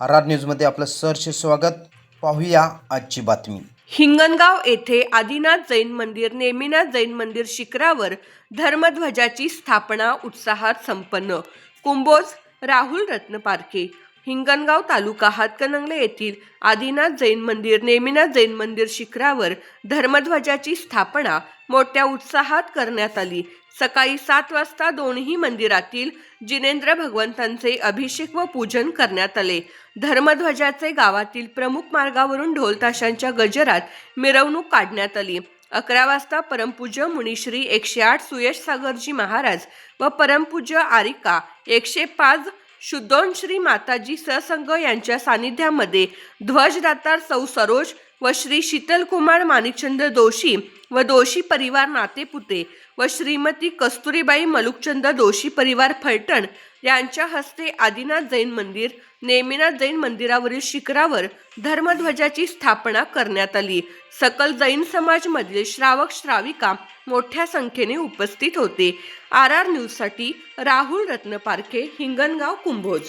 R न्यूजमध्ये आपलं सहर्ष स्वागत। पाहूया आजची बातमी। हिंगणगाव येथे आदिनाथ जैन मंदिर नेमिनाथ जैन मंदिर शिखरावर धर्मध्वजाची स्थापना उत्साहात संपन्न। कुंभोज राहुल रत्नपारखे। हिंगणगाव तालुका हातकणंगले येथील आदिनाथ जैन मंदिर नेमिनाथ जैन मंदिर शिखरावर धर्मध्वजाची स्थापना मोठ्या उत्साहात करण्यात आली। सकाळी 7 वाजता दोन्ही मंदिरातील जिनेंद्र भगवंतांचे अभिषेक व पूजन करण्यात आले। धर्मध्वजाचे गावातील प्रमुख मार्गावरून ढोल ताशांच्या गजरात मिरवणूक काढण्यात आली। 11 वाजता परमपूज्य मुनिश्री 108 सुयश सागरजी महाराज व परमपूज्य आरिका 105 शुद्धोन श्री माताजी ससंग यांच्या सानिध्यामध्ये ध्वजदातार सौ सरोज व श्री शीतलकुमार माणिकचंद दोशी व दोशी परिवार नातेपुते व श्रीमती कस्तुरीबाई मलुकचंद दोशी परिवार फलटण यांच्या हस्ते आदिनाथ जैन मंदिर नेमिनाथ जैन मंदिरावरील शिखरावर धर्मध्वजाची स्थापना करण्यात आली। सकल जैन समाज मधील श्रावक श्राविका मोठ्या संख्येने उपस्थित होते। आर न्यूज साठी राहुल रत्नपारखे, हिंगणगाव, कुंभोज।